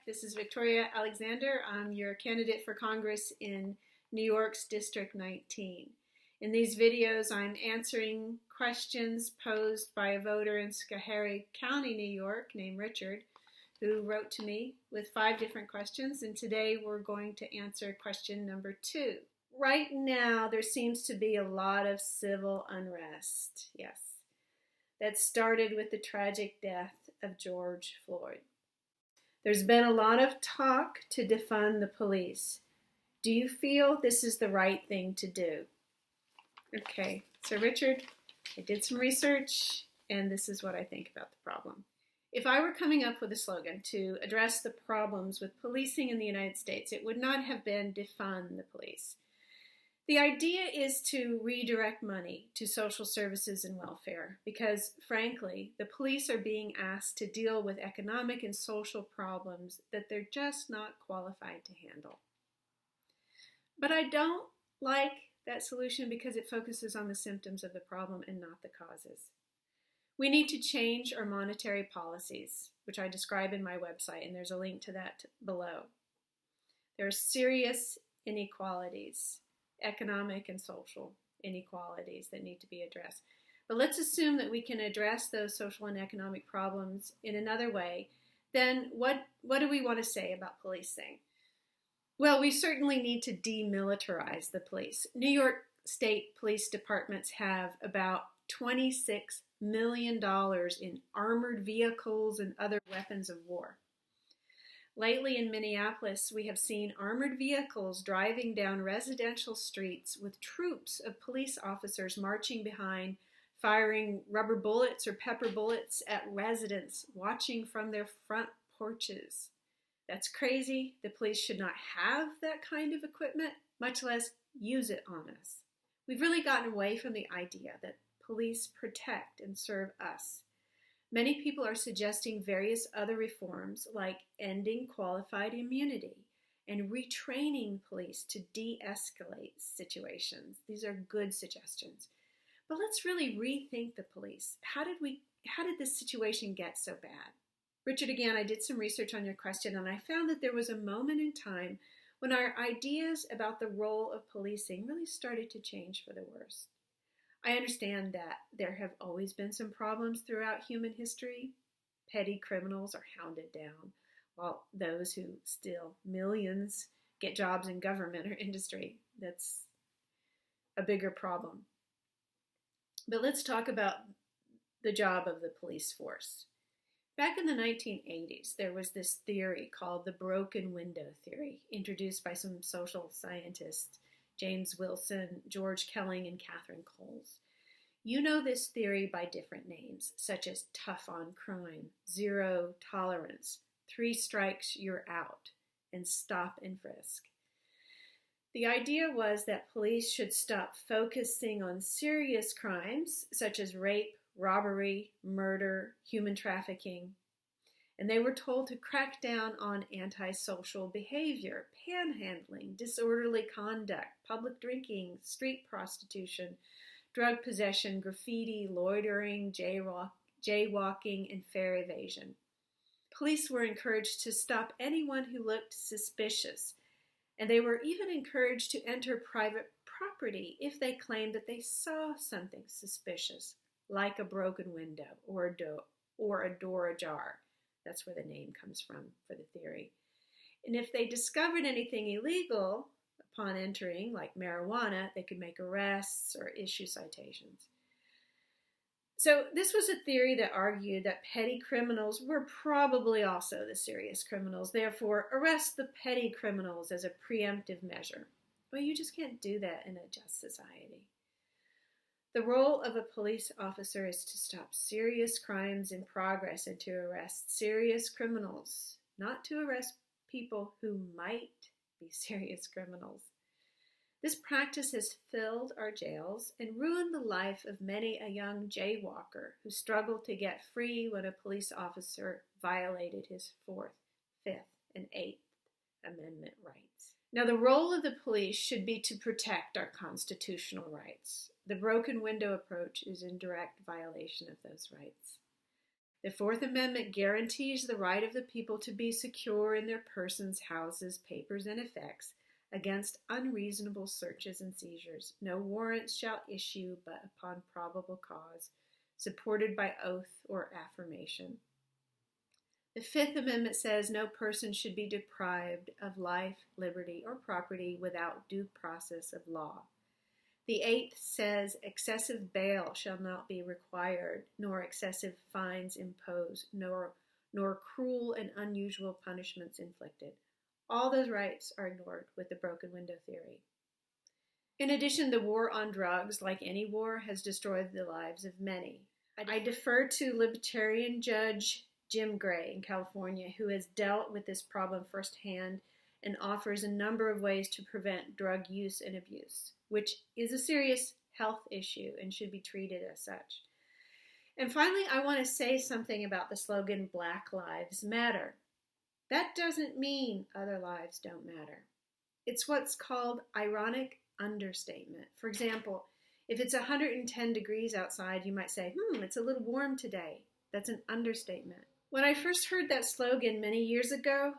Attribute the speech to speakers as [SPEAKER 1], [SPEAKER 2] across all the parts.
[SPEAKER 1] This is Victoria Alexander. I'm your candidate for Congress in New York's District 19. In these videos, I'm answering questions posed by a voter in Schoharie County, New York, named Richard, who wrote to me with 5 different questions, and today we're going to answer question number 2. Right now, there seems to be a lot of civil unrest, yes, that started with the tragic death of George Floyd. There's been a lot of talk to defund the police. Do you feel this is the right thing to do? Okay, so Richard, I did some research, and this is what I think about the problem. If I were coming up with a slogan to address the problems with policing in the United States, it would not have been defund the police. The idea is to redirect money to social services and welfare because, frankly, the police are being asked to deal with economic and social problems that they're just not qualified to handle. But I don't like that solution because it focuses on the symptoms of the problem and not the causes. We need to change our monetary policies, which I describe in my website, and there's a link to that below. There are serious inequalities, economic and social inequalities that need to be addressed. But let's assume that we can address those social and economic problems in another way. Then what do we want to say about policing? Well, we certainly need to demilitarize the police. New York State police departments have about $26 million in armored vehicles and other weapons of war. Lately in Minneapolis, we have seen armored vehicles driving down residential streets with troops of police officers marching behind, firing rubber bullets or pepper bullets at residents watching from their front porches. That's crazy. The police should not have that kind of equipment, much less use it on us. We've really gotten away from the idea that police protect and serve us. Many people are suggesting various other reforms like ending qualified immunity and retraining police to de-escalate situations. These are good suggestions. But let's really rethink the police. How did this situation get so bad? Richard, again, I did some research on your question, and I found that there was a moment in time when our ideas about the role of policing really started to change for the worse. I understand that there have always been some problems throughout human history. Petty criminals are hounded down, while those who steal millions get jobs in government or industry. That's a bigger problem. But let's talk about the job of the police force. Back in the 1980s, there was this theory called the broken window theory, introduced by some social scientists, James Wilson, George Kelling, and Catherine Coles. You know this theory by different names, such as tough on crime, zero tolerance, 3 strikes, you're out, and stop and frisk. The idea was that police should stop focusing on serious crimes, such as rape, robbery, murder, human trafficking, and they were told to crack down on antisocial behavior, panhandling, disorderly conduct, public drinking, street prostitution, drug possession, graffiti, loitering, jaywalking, and fare evasion. Police were encouraged to stop anyone who looked suspicious, and they were even encouraged to enter private property if they claimed that they saw something suspicious, like a broken window or a door ajar. That's where the name comes from for the theory. And if they discovered anything illegal upon entering, like marijuana, they could make arrests or issue citations. So this was a theory that argued that petty criminals were probably also the serious criminals. Therefore, arrest the petty criminals as a preemptive measure. Well, you just can't do that in a just society. The role of a police officer is to stop serious crimes in progress and to arrest serious criminals, not to arrest people who might be serious criminals. This practice has filled our jails and ruined the life of many a young jaywalker who struggled to get free when a police officer violated his 4th, 5th, and 8th Amendment rights. Now, the role of the police should be to protect our constitutional rights. The broken window approach is in direct violation of those rights. The Fourth Amendment guarantees the right of the people to be secure in their persons, houses, papers, and effects against unreasonable searches and seizures. No warrants shall issue but upon probable cause, supported by oath or affirmation. The Fifth Amendment says no person should be deprived of life, liberty, or property without due process of law. The Eighth says excessive bail shall not be required, nor excessive fines imposed, nor cruel and unusual punishments inflicted. All those rights are ignored with the broken window theory. In addition, the war on drugs, like any war, has destroyed the lives of many. I defer to Libertarian Judge Jim Gray in California, who has dealt with this problem firsthand and offers a number of ways to prevent drug use and abuse, which is a serious health issue and should be treated as such. And finally, I want to say something about the slogan, Black Lives Matter. That doesn't mean other lives don't matter. It's what's called ironic understatement. For example, if it's 110 degrees outside, you might say, it's a little warm today. That's an understatement. When I first heard that slogan many years ago,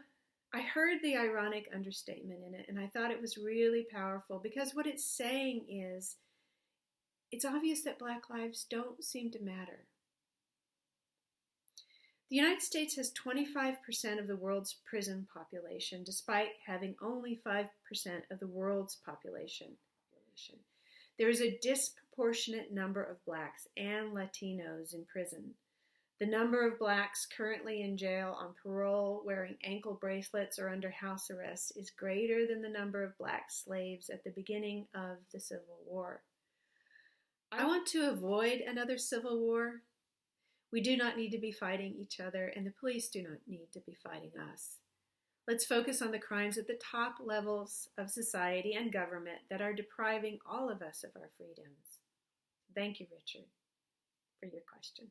[SPEAKER 1] I heard the ironic understatement in it, and I thought it was really powerful because what it's saying is, it's obvious that Black lives don't seem to matter. The United States has 25% of the world's prison population, despite having only 5% of the world's population. There is a disproportionate number of Blacks and Latinos in prison. The number of Blacks currently in jail on parole, wearing ankle bracelets, or under house arrest is greater than the number of Black slaves at the beginning of the Civil War. I want to avoid another civil war. We do not need to be fighting each other, and the police do not need to be fighting us. Let's focus on the crimes at the top levels of society and government that are depriving all of us of our freedoms. Thank you, Richard, for your question.